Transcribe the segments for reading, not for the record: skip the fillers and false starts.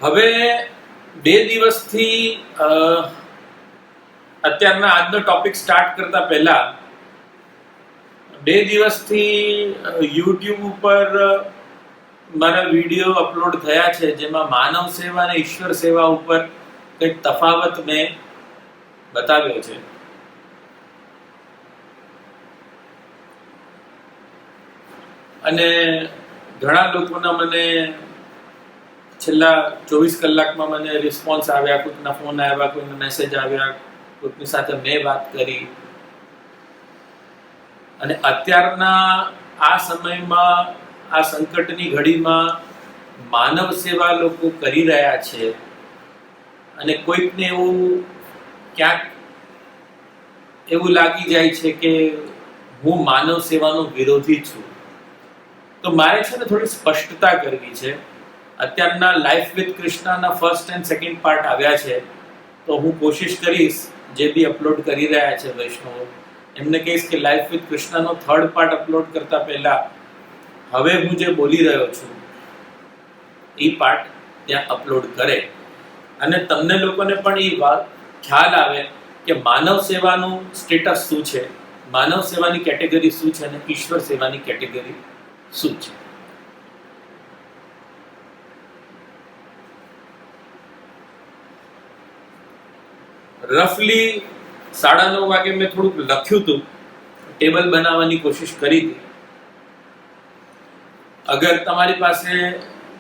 હવે 2 દિવસથી અત્યારના આજનો ટોપિક સ્ટાર્ટ કરતા પહેલા 2 દિવસથી યુટ્યુબ ઉપર મારા વિડીયો અપલોડ થયા છે, જેમાં માનવ સેવા અને ઈશ્વર સેવા ઉપર કંઈક તફાવત મેં બતાવ્યો છે. અને ઘણા લોકોના મને છેલ્લા 24 કલાકમાં મને રિસ્પોન્સ આવ્યા, કોઈકના ફોન આવ્યા, કોઈના મેસેજ આવ્યા, કોઈકની સાથે મેં વાત કરી. અને અત્યારના આ સમયમાં, આ સંકટની ઘડીમાં માનવ સેવા લોકો કરી રહ્યા છે. અને કોઈકને એવું ક્યાંક એવું લાગી જાય છે કે હું માનવ સેવાનો વિરોધી છું. તો મારે છે ને થોડી સ્પષ્ટતા કરવી છે. અત્યારના લાઈફ વિથ કૃષ્ણના ફર્સ્ટ એન્ડ સેકન્ડ પાર્ટ આવ્યા છે, તો હું કોશિશ કરીશ જે બી અપલોડ કરી રહ્યા છે વૈષ્ણવો, એમને કહીશ કે લાઈફ વિથ કૃષ્ણનો થર્ડ પાર્ટ અપલોડ કરતા પહેલા હવે હું જે બોલી રહ્યો છું એ પાર્ટ ત્યાં અપલોડ કરે, અને તમને લોકોને પણ એ વાત ખ્યાલ આવે કે માનવ સેવાનું સ્ટેટસ શું છે, માનવ સેવાની કેટેગરી શું છે અને ઈશ્વર સેવાની કેટેગરી શું છે. રફલી 9:30 વાગે મેં થોડુંક લખ્યું હતું, ટેબલ બનાવવાની કોશિશ કરી હતી. અગર તમારી પાસે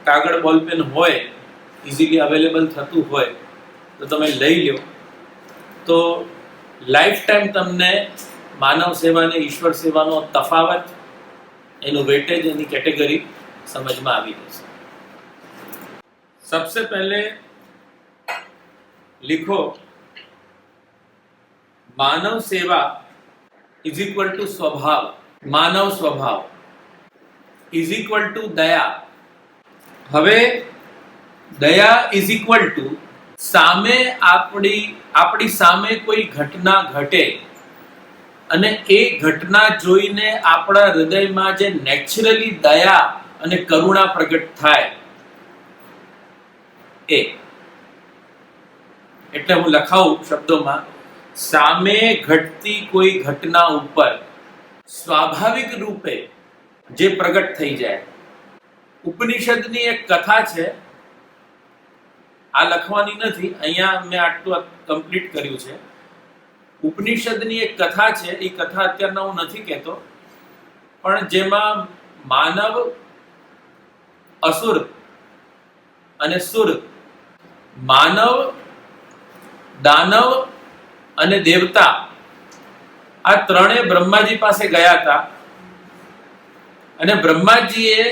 કાગળ બોલપેન હોય, ઇઝીલી અવેલેબલ થતું હોય તો તમે લઈ લો, તો લાઈફ ટાઈમ તમને માનવ સેવા અને ઈશ્વર સેવાનો તફાવત, એનું વેટેજ, એની કેટેગરી સમજમાં આવી જશે. सबसे पहले लिखो मानव सेवा इज इक्वल टू स्वभाव, मानव स्वभाव इज इक्वल टू दया. હવે દયા ઇઝ ઇક્વલ ટુ સામે આપણી સામે કોઈ ઘટના ઘટે અને એ ઘટના જોઈને આપણા હૃદયમાં જે નેચરલી દયા અને કરુણા પ્રગટ થાય એ. એટલે હું લખાવું શબ્દોમાં, સામે ઘટતી કોઈ ઘટના ઉપર સ્વાભાવિક રૂપે જે પ્રગટ થઈ જાય. ઉપનિષદની એક કથા છે, આ લખવાની નથી, અહીંયા મેં આટલું કમ્પ્લીટ કર્યું છે. ઉપનિષદની એક કથા છે, એ કથા અત્યારના હું નથી કહેતો, પણ જેમાં માનવ, અસુર અને સુર, માનવ, દાનવ અને દેવતા, આ ત્રણેય બ્રહ્માજી પાસે ગયા હતા. અને બ્રહ્માજીએ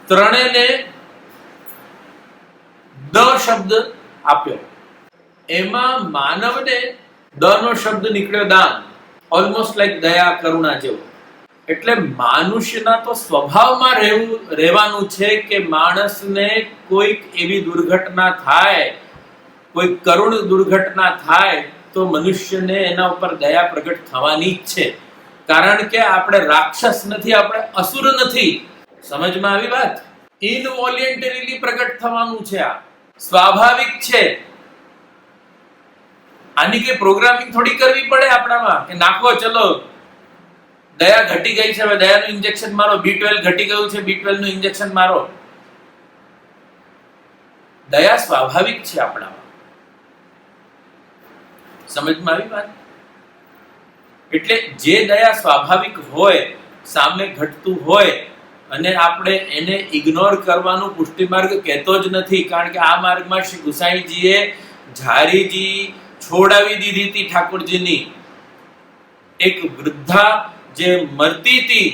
ત્રણેયને દ શબ્દ આપ્યો. એમાં માનવને દ નો શબ્દ નીકળ્યો દાન, ઓલમોસ્ટ લાઈક દયા, કરુણા જેવો. એટલે મનુષ્યના તો સ્વભાવમાં રહેવાનું છે કે માણસને કોઈક એવી દુર્ઘટના થાય, કોઈ કરુણ દુર્ઘટના થાય તો મનુષ્યને એના ઉપર દયા પ્રગટ થવાની જ છે. કારણ કે આપણે રાક્ષસ નથી, આપણે અસુર નથી. સમજમાં આવી વાત? ઇનવોલેન્ટરીલી પ્રગટ થવાનું છે, આ સ્વાભાવિક છે. આની કે પ્રોગ્રામિંગ થોડી કરવી પડે આપણામાં કે નાખો ચલો દયા ઘટી ગઈ છે, હવે દયાનું ઇન્જેક્શન મારો, B12 ઘટી ગયું છે, B12 નું ઇન્જેક્શન મારો. દયા સ્વાભાવિક છે આપણામાં. સમજમાં આવી વાત? એટલે જે દયા સ્વાભાવિક હોય, સામે ઘટતું હોય, અને આપણે એને ઇગ્નોર કરવાનું પુષ્ટિ માર્ગ કહેતો જ નથી. કારણ કે આ માર્ગમાં શ્રી ગુસાઈજીએ ઝારીજી છોડાવી દીધી હતી ઠાકોરજીની. એક વૃદ્ધા જે મરતી હતી,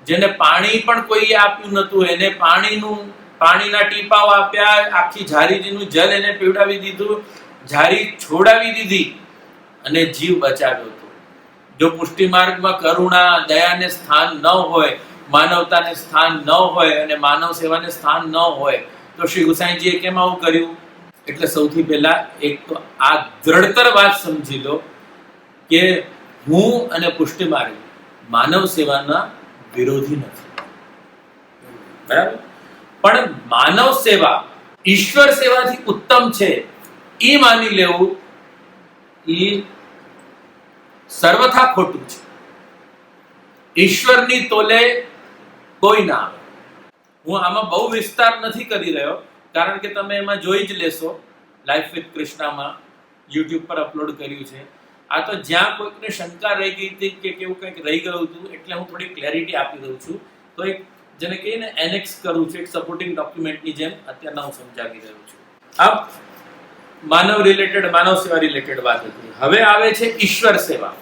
જેને પાણી પણ કોઈએ આપ્યું નતું, એને પાણીના ટીપાઓ આપ્યા, આખી ઝારીજીનું જલ એને પીવડાવી દીધું, ઝારી છોડાવી દીધી અને જીવ બચાવ્યો હતો. જો પુષ્ટિ માર્ગમાં કરુણા, દયાને સ્થાન ન હોય, માનવતાને સ્થાન ન હોય અને માનવ સેવાને સ્થાન ન હોય, તો શ્રી ગુસાઈજીએ કેમ આવું કર્યું? એટલે સૌથી પહેલા એક તો આ દ્રઢતર વાત સમજી લો કે હું અને પુષ્ટિ માર્ગ માનવ સેવાના વિરોધી નથી. બરાબર? પણ માનવ સેવા ઈશ્વર સેવાથી ઉત્તમ છે એ માની લેવું એ સર્વથા ખોટું છે. ઈશ્વરની તોલે કોઈ ના આવે. હું આમાં બહુ વિસ્તાર નથી કરી રહ્યો, કારણ કે તમે એમાં જોઈ જ લેશો. લાઈફ વિથ કૃષ્ણામાં યુટ્યુબ પર અપલોડ કર્યું છે. આ તો જ્યાં કોઈકને શંકા રહી ગઈ હતી કે કેવું કંઈક રહી ગયું હતું, એટલે હું થોડી ક્લેરિટી આપી દઉં છું. તો એક જેને કહીએ ને એનેક્સ કરું છું, એક સપોર્ટિંગ ડોક્યુમેન્ટની જેમ અત્યારના હું સમજાવી રહ્યો છું. આ માનવ રિલેટેડ, માનવ સેવા રિલેટેડ વાત હતી. હવે આવે છે ઈશ્વર સેવા.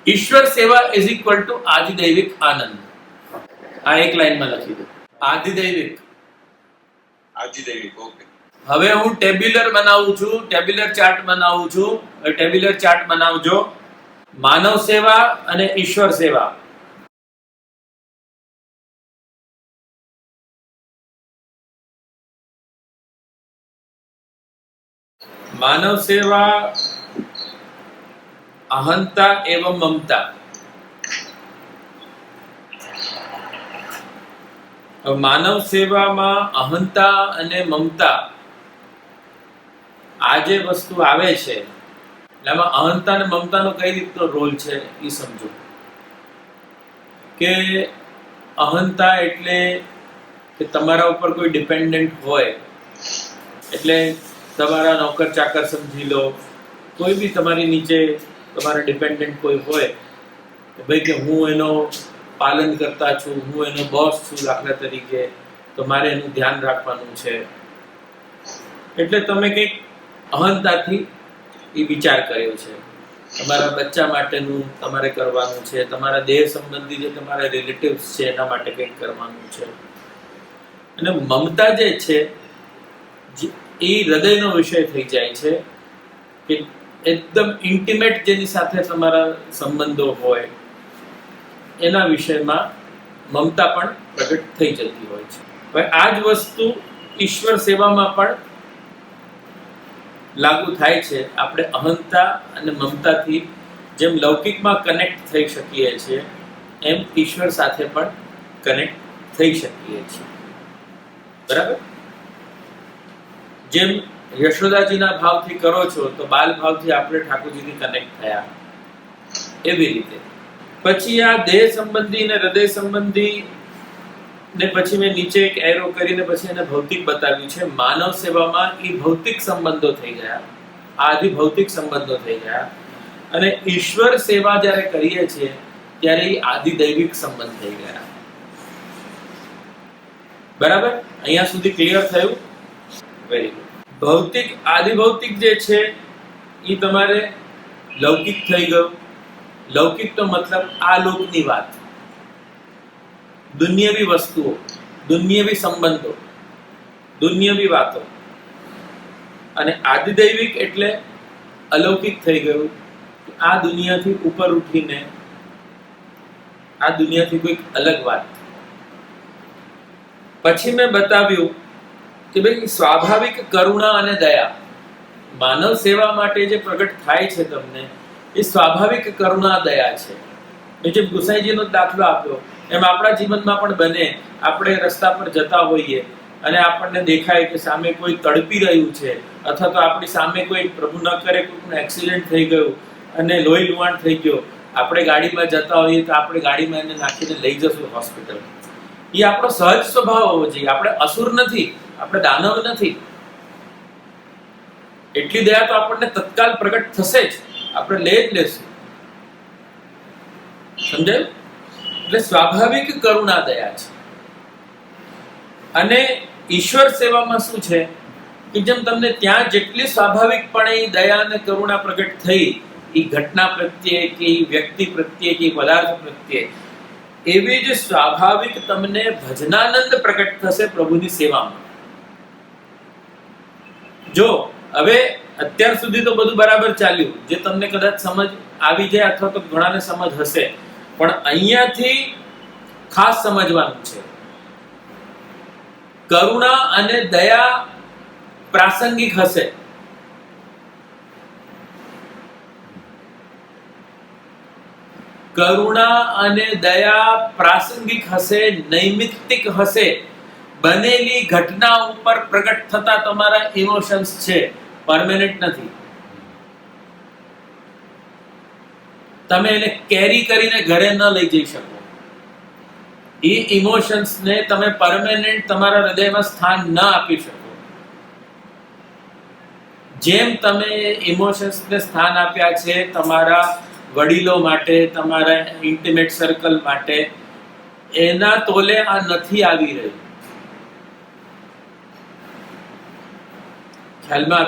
ઈશ્વર સેવા ઇઝ ઇક્વલ ટુ આધિદૈવિક આનંદ. આ એક લાઈનમાં લખી દો, આધિદૈવિક. ઓકે. હવે હું ટેબ્યુલર બનાવું છું, ટેબ્યુલર ચાર્ટ બનાવું છું. ટેબ્યુલર ચાર્ટ બનાવજો. માનવ સેવા અને ઈશ્વર સેવા. માનવ સેવા અહંતા એવં મમતા. માનવ સેવામાં અહંતા અને મમતા આ જે વસ્તુ આવે છે, એમાં અહંતા અને મમતાનો કઈ રીતનો રોલ છે એ સમજો. કે અહંતા એટલે કે તમારા ઉપર કોઈ ડિપેન્ડન્ટ હોય, એટલે તમારા નોકર ચાકર સમજી લો, કોઈ બી તમારી નીચે તમારા ડિપેન્ડન્ટ કોઈ હોય, કે ભાઈ કે હું એનો પાલન કરતા છું, હું એનો બોસ છું દાખલા તરીકે, તો મારે એનું ધ્યાન રાખવાનું છે. એટલે તમે કંઈક અહંતાથી એ વિચાર કર્યો છે. તમારા બચ્ચા માટેનું તમારે કરવાનું છે, તમારા દેહ સંબંધી જે તમારા રિલેટિવ્સ છે એના માટે કંઈક કરવાનું છે. અને મમતા જે છે એ હૃદયનો વિષય થઈ જાય છે, કે એકદમ ઇન્ટિમેટ જેની સાથે તમારા સંબંધો હોય એના વિષયમાં મમતા પણ પ્રગટ થઈ જતી હોય છે. હવે આ જ વસ્તુ ઈશ્વર સેવામાં પણ લાગુ થાય છે. આપણે અહંતા અને મમતાથી જેમ લૌકિકમાં કનેક્ટ થઈ શકીએ છીએ, એમ ઈશ્વર સાથે પણ કનેક્ટ થઈ શકીએ છીએ. બરાબર? જેમ યશોદાજીના ભાવથી કરો છો, તો બાલ ભાવથી આપણે ઠાકોરજીથી કનેક્ટ થયા. એવી રીતે પછી આ દેહ સંબંધી ને હૃદય સંબંધી ને પછી મેં નીચે એક એરો કરીને પછી એને ભૌતિક બતાવ્યું છે. માનવ સેવામાં એ ભૌતિક સંબંધો થઈ ગયા, આદિ ભૌતિક સંબંધો થઈ ગયા. અને ઈશ્વર સેવા જ્યારે કરીએ છીએ ત્યારે એ આદિ દૈવિક સંબંધ થઈ ગયા. બરાબર? અહીંયા સુધી ક્લિયર થયું? Very good. ભૌતિક આદિ ભૌતિક જે છે એ તમારે લૌકિક થઈ ગયું. લૌકિક તો મતલબ આ લોકની વાત, દુનિયાવી વસ્તુઓ, દુનિયાવી સંબંધો, દુનિયાવી વાતો. અને આદિદૈવિક એટલે અલૌકિક થઈ ગયું. આ દુનિયાથી ઉપર ઉઠીને આ દુનિયાથી કોઈક અલગ વાત. પછી મેં બતાવ્યું કે ભાઈ સ્વાભાવિક કરુણા અને દયા માનવ સેવા માટે જે પ્રગટ થાય છે તમને, એ સ્વાભાવિક કરુણા દયા છે. મેં જેમ ગુસાઈજીનો દાખલો આપ્યો એમ આપણા જીવનમાં પણ બને. આપણે રસ્તા પર જતા હોઈએ અને આપણને દેખાય કે સામે કોઈ તડપી રહ્યું છે, અથવા તો આપણી સામે કોઈ, પ્રભુ ન કરે, કોઈનું એક્સિડન્ટ થઈ ગયું અને લોહી લુહાણ થઈ ગયો, આપણે ગાડીમાં જતા હોઈએ તો આપણે ગાડીમાં એને નાખીને લઈ જશું હોસ્પિટલ. એ આપણો સહજ સ્વભાવ હોવો જોઈએ. આપણે અસુર નથી, આપણે દાનવ નથી. એટલી દયા તો આપણને તત્કાલ પ્રગટ થશે જ, આપણે લઈ જ લેશું. સમજાયું? એટલે સ્વાભાવિક કરુણા દયા છે. અને ઈશ્વર સેવામાં શું છે કે જેમ તમને ત્યાં જેટલી સ્વાભાવિકપણે દયા અને કરુણા પ્રગટ થઈ, એ ઘટના પ્રત્યે કે વ્યક્તિ પ્રત્યે કે પદાર્થ પ્રત્યે, એવી જ સ્વાભાવિક તમને ભજનાનંદ પ્રગટ થશે પ્રભુની સેવામાં. જો હવે અત્યાર સુધી તો બધું બરાબર ચાલ્યું, જે તમને કદાચ સમજ આવી જાય અથવા તો ઘણાને સમજ હશે, પણ અહીંયાથી ખાસ સમજવાનું છે. કરુણા અને દયા પ્રાસંગિક હશે. કરુણા અને દયા પ્રાસંગિક હશે, નૈમિત્તિક હશે. બનેલી ઘટના ઉપર પ્રગટ થતા તમારા ઇમોશન્સ છે, પરમેનન્ટ નથી. તમે એને કેરી કરીને ઘરે ન લઈ જઈ શકો. એ ઇમોશન્સને તમે પરમેનન્ટ તમારા હૃદયમાં સ્થાન ન આપી શકો. જેમ તમે ઇમોશન્સને સ્થાન આપ્યા છે તમારા વડીલો માટે, તમારા ઇન્ટિમેટ સર્કલ માટે, એના તોલે આ નથી આવી રહ્યું. ખ્યાલમાં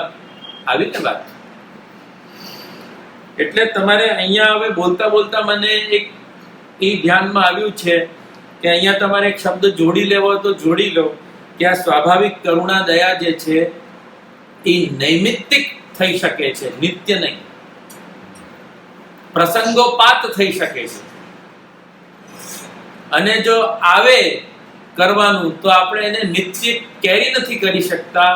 આવી ને વાત? એટલે તમારે અહીંયા હવે બોલતા બોલતા મને એક એ ધ્યાનમાં આવ્યું છે કે અહીંયા તમારે એક શબ્દ જોડી લેવો તો જોડી લો કે આ સ્વાભાવિક કરુણા દયા જે છે એ નૈમિત્તિક થઈ શકે છે, નિત્ય નહીં. પ્રસંગોપાત થઈ શકે છે. અને જો આવે કરવાનું તો આપણે એને નિત્ય કેરી નથી કરી શકતા,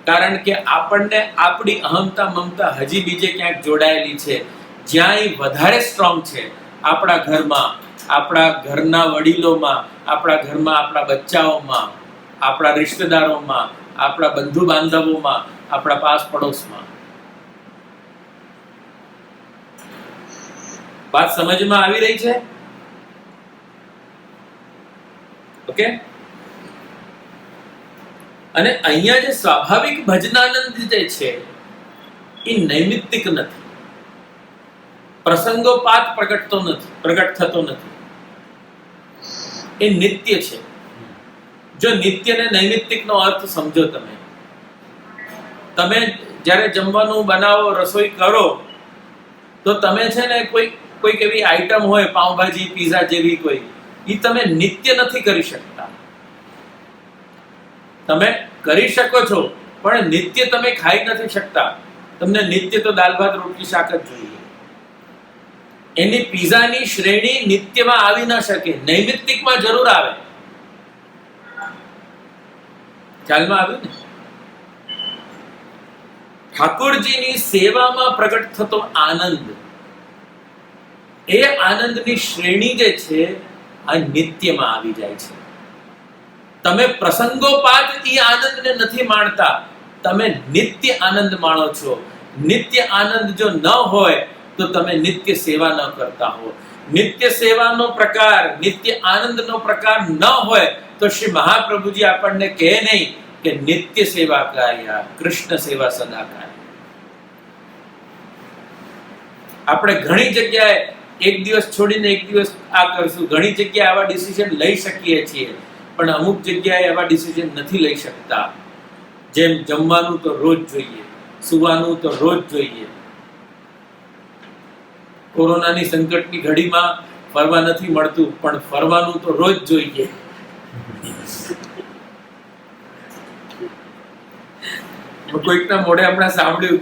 કારણ કે આપણને આપણી અહમતા મમતા હજી બીજે ક્યાંક જોડાયેલી છે, જ્યાં એ વધારે સ્ટ્રોંગ છે. આપણા ઘરમાં, આપણા ઘરના વડીલોમાં, આપણા ઘરમાં આપણા બચ્ચાઓમાં, આપણા રિશ્તેદારોમાં, આપણા બંધુ બાંધવોમાં, આપણા પાસ પડોશમાં. વાત સમજમાં આવી રહી છે? ઓકે. અને અહીંયા જે સ્વાભાવિક ભજનાનંદ જે છે એ નૈમિત્તિક નથી, પ્રસંગોપાત પ્રગટ થતો નથી. એ નિત્ય છે. જો નિત્ય ને નૈમિત્તિક નો અર્થ સમજો તમે જ્યારે જમવાનું બનાવો, રસોઈ કરો, તો તમે છે ને કોઈક એવી આઈટમ હોય, પાઉંભાજી, પીઝા જેવી કોઈ, એ તમે નિત્ય નથી કરી શકતા. તમે કરી શકો છો પણ નિત્ય તમે ખાઈ નથી શકતા. તમને નિત્ય તો દાળ ભાત રોટલી શાક જ જોઈએ. એની પીઝાની શ્રેણી નિત્યમાં આવી ન શકે, નૈમિત્તિકમાં જરૂર આવે. ખ્યાલમાં આવ્યું ને? ઠાકોરજીની સેવામાં પ્રગટ થતો આનંદ, એ આનંદની શ્રેણી જે છે આ નિત્યમાં આવી જાય છે. તમે પ્રસંગોપાત એ આનંદને નથી માણતા, તમે નિત્ય આનંદ માણો છો. નિત્ય આનંદ જો ન હોય તો તમે નિત્ય સેવા ન કરતા હો. નિત્ય સેવાનો પ્રકાર, નિત્ય આનંદનો પ્રકાર ન હોય તો શ્રી મહાપ્રભુજી આપણને કહે નહીં કે નિત્ય સેવા કાર્ય, કૃષ્ણ સેવા સદા કાર્ય. આપણે ઘણી જગ્યાએ એક દિવસ છોડીને એક દિવસ આ કરશું, ઘણી જગ્યાએ આવા ડિસિઝન લઈ શકીએ છીએ, પણ અમુક જગ્યાએ આવા ડિસિઝન નથી લઈ શકતા. જેમ જમવાનું તો રોજ જોઈએ, સુવાનું તો રોજ જોઈએ. કોરોનાની સંકટની ઘડીમાં ફરવા નથી મળતું, પણ ફરવાનું તો રોજ જોઈએ. કોઈકના મોઢે હમણાં સાંભળ્યું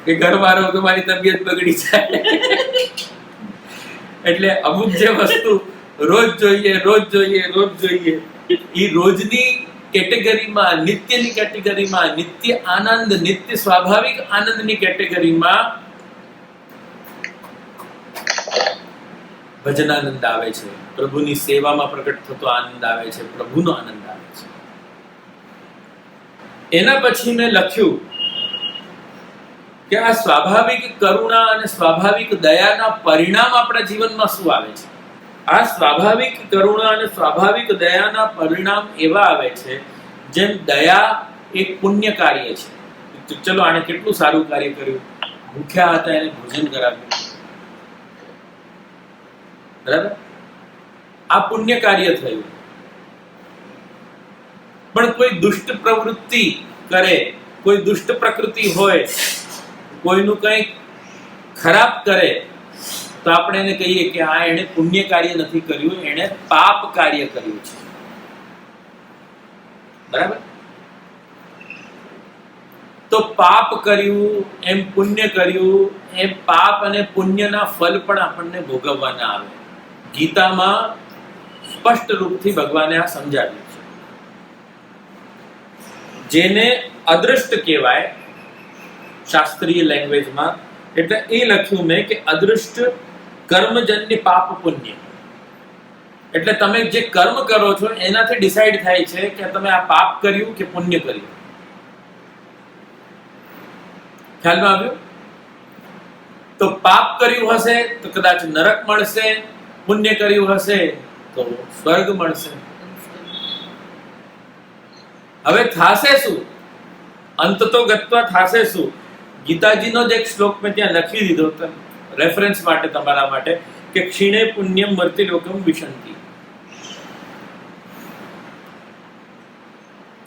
કે ઘરવાળો તો મારી તબિયત બગડી જાય. એટલે અમુક જે વસ્તુ રોજ જોઈએ, એ રોજની કેટેગરીમાં, નિત્યની કેટેગરીમાં, નિત્ય આનંદ, નિત્ય સ્વાભાવિક આનંદની કેટેગરીમાં ભજનાનંદ આવે છે. પ્રભુની સેવામાં પ્રગટ થતો આનંદ આવે છે, પ્રભુનો આનંદ આવે છે. એના પછી મેં લખ્યું કે આ સ્વાભાવિક કરુણા અને સ્વાભાવિક દયાના પરિણામ આપણા જીવનમાં શું આવે છે. આ સ્વાભાવિક કરુણા અને સ્વાભાવિક દયાના પરિણામ એવા આવે છે, જેમ દયા એક પુણ્ય કાર્ય છે. ચલો, આને કેટલું સારું કાર્ય કર્યું, ભૂખ્યા હતા એને ભોજન કરાવ્યું, બરાબર? આ પુણ્ય કાર્ય થયું. પણ કોઈ દુષ્ટ પ્રવૃત્તિ કરે, કોઈ દુષ્ટ પ્રકૃતિ હોય, કોઈનું કંઈક ખરાબ કરે, તો આપણે એને કહીએ કે આ એને પુણ્ય કાર્ય નથી કર્યું, એને પાપ કાર્ય કર્યું છે. બરાબર? તો પાપ કર્યું, એમ પુણ્ય કર્યું, એમ પાપ અને પુણ્યના ફલ પણ આપણને ભોગવવાના આવે. ગીતામાં સ્પષ્ટ રૂપથી ભગવાને આ સમજાવ્યું છે. જેને અદૃષ્ટ કહેવાય શાસ્ત્રીય લેંગ્વેજમાં, એટલે એ લખ્યું મેં કે અદૃષ્ટ કર્મજન્ય પાપ પુણ્ય. એટલે તમે જે કર્મ કરો છો એનાથી ડિસાઈડ થાય છે કે તમે આ પાપ કર્યું કે પુણ્ય કર્યું. ખ્યાલમાં આવ્યું? તો પાપ કર્યું હશે તો કદાચ નરક મળશે, પુણ્ય કર્યું હશે તો સ્વર્ગ મળશે. હવે થાશે શું? અંત તો ગત્વા થાશે શું? ગીતાજીનો જ એક શ્લોક મેં ત્યાં લખી દીધો રેફરન્સ માટે તમારા માટે કે ક્ષીણે પુણ્યમ મર્ત્યલોકમ વિશંતિ.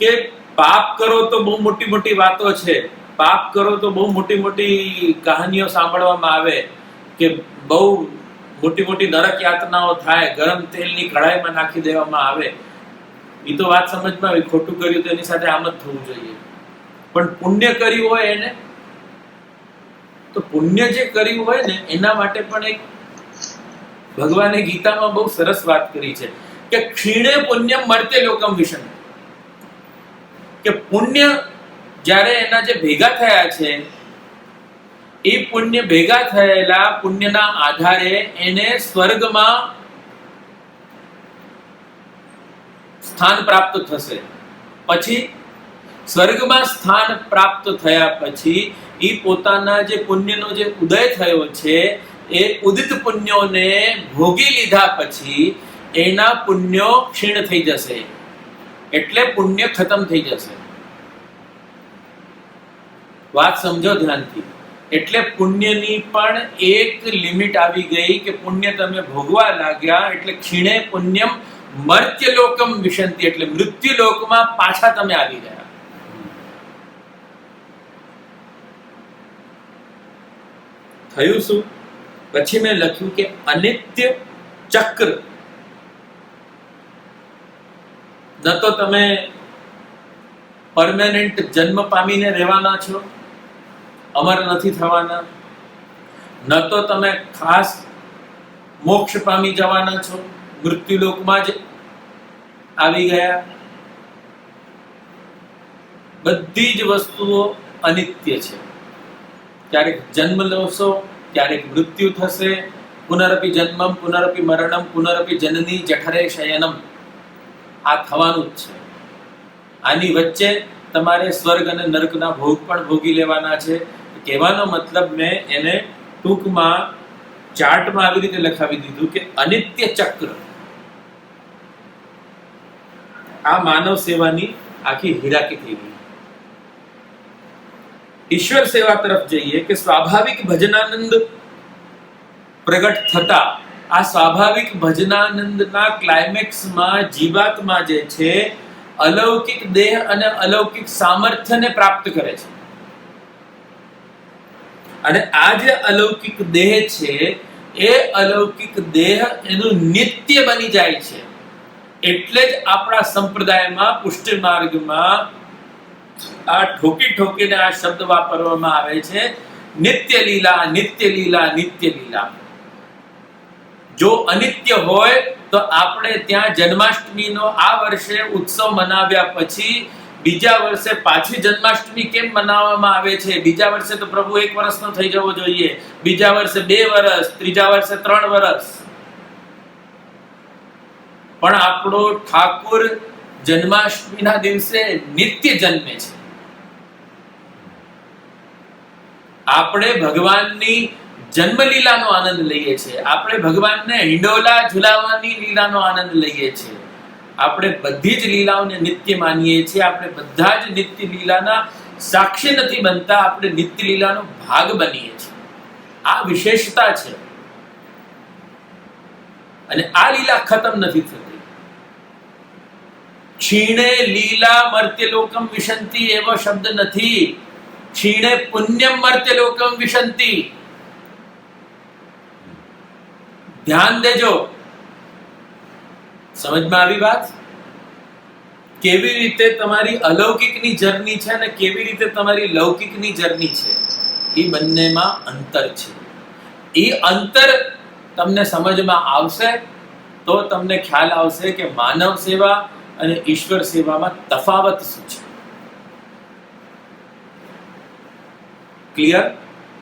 કે પાપ કરો તો બહુ મોટી મોટી વાતો છે, પાપ કરો તો બહુ મોટી મોટી કહાનીઓ સાંભળવામાં આવે કે બહુ મોટી મોટી નરક યાતનાઓ થાય, ગરમ તેલની કઢાઈમાં નાખી દેવામાં આવે. એ તો વાત સમજમાં આવી, ખોટું કર્યું તો એની સાથે આમ જ થવું જોઈએ. પણ પુણ્ય કર્યું હોય એને, તો પુણ્ય જે કર્યું હોય ને એના માટે પણ એક ભગવાને ગીતામાં બહુ સરસ વાત કરી છે કે ક્ષીણે પુણ્યમ મર્ત્યલોકમ વિશંતિ. કે પુણ્ય જ્યારે એના જે ભેગા થયા છે એ પુણ્ય ભેગા થયેલા પુણ્યના આધારે એને સ્વર્ગમાં સ્થાન પ્રાપ્ત થશે. પછી સ્વર્ગમાં સ્થાન પ્રાપ્ત થયા પછી એ પોતાના જે પુણ્યનો જે ઉદય થયો છે એ ઉદિત પુણ્યોને ભોગી લીધા પછી એના પુણ્યો ક્ષીણ થઈ જશે, એટલે પુણ્ય ખતમ થઈ જશે. વાત સમજો ધ્યાનથી. એટલે પુણ્યની પણ એક લિમિટ આવી ગઈ કે પુણ્ય તમે ભોગવા લાગ્યા એટલે ક્ષીણે પુણ્યમ મર્ત્યલોકમ વિશંતિ, એટલે મૃત્યુલોકમાં પાછા તમે આવી ગયા. થયું શું? પછી મેં લખ્યું કે અનિત્ય ચક્ર. ન તો તમે પરમેનન્ટ જન્મ પામીને રહેવાના છો, અમર નથી થવાના, ન તો તમે ખાસ મોક્ષ પામી જવાના છો, મૃત્યુલોકમાં જ આવી ગયા. બધી જ વસ્તુઓ અનિત્ય છે. ક્યારેક જન્મ લેશો, ક્યારેક મૃત્યુ થશે. પુનરપી જન્મમ પુનરપી મરણમ પુનરપી જનની જઠરે શયનમ. આ થવાનું જ છે. આની વચ્ચે તમારે સ્વર્ગ અને નરકના ભોગ પણ ભોગી લેવાના છે. કહેવાનો મતલબ મેં એને ટૂંકમાં ચાર્ટમાં આવી રીતે લખાવી દીધું કે અનિત્ય ચક્ર. આ માનવ સેવાની આખી હીરાકી થઈ ગઈ. ઈશ્વર સેવા તરફ જઈએ કે સ્વાભાવિક ભજનાનંદ પ્રગટ થતા આ સ્વાભાવિક ભજનાનંદના ક્લાઇમેક્સમાં જીવાત્મા જે છે અલૌકિક દેહ અને અલૌકિક સામર્થ્યને પ્રાપ્ત કરે છે. અને આ જે અલૌકિક દેહ છે એ અલૌકિક દેહ એનું નિત્ય બની જાય છે. એટલે જ આપણા સંપ્રદાયમાં પુષ્ટિ માર્ગમાં આ ઠોકી ઠોકીને આ શબ્દ વાપરવામાં આવે છે, નિત્ય લીલા, નિત્ય લીલા, નિત્ય લીલા. જો અનિત્ય હોય તો આપણે ત્યાં જન્માષ્ટમીનો આ વર્ષે ઉત્સવ મનાવ્યા પછી બીજા વર્ષે પાછી જન્માષ્ટમી કેમ મનાવવામાં આવે છે? બીજા વર્ષે તો પ્રભુ 1 વર્ષનો થઈ જવો જોઈએ, બીજા વર્ષે 2 વર્ષ, ત્રીજા વર્ષે 3 વર્ષ. પણ આપણો ઠાકુર જન્માષ્ટમીના દિવસે નિત્ય જન્મે છે. આપણે ભગવાનની જન્મ લીલાનો આનંદ લઈએ છીએ, આપણે ભગવાનને હિંડોલા ઝુલાવવાની લીલાનો આનંદ લઈએ છીએ. આપણે બધી જ લીલાઓને નિત્ય માનીએ છીએ. આપણે બધા જ નિત્ય લીલાના સાક્ષી નથી બનતા, આપણે નિત્ય લીલાનો ભાગ બનીએ છીએ. આ વિશેષતા છે. અને આ લીલા ખતમ નથી થતી. ક્ષીણે લીલા મર્ત્યલોકમ વિશંતિ એવો શબ્દ નથી. ક્ષીણે પુણ્યમ મર્ત્યલોકમ વિશંતિ. ધ્યાન દેજો. સમજમાં આવી વાત? કેવી રીતે તમારી અલૌકિકની જર્ની છે અને કેવી રીતે તમારી લૌકિકની જર્ની છે, એ બંનેમાં અંતર છે. એ અંતર તમને સમજમાં આવશે તો તમને ખ્યાલ આવશે કે માનવ સેવા અને ઈશ્વર સેવામાં તફાવત શું છે. ક્લિયર?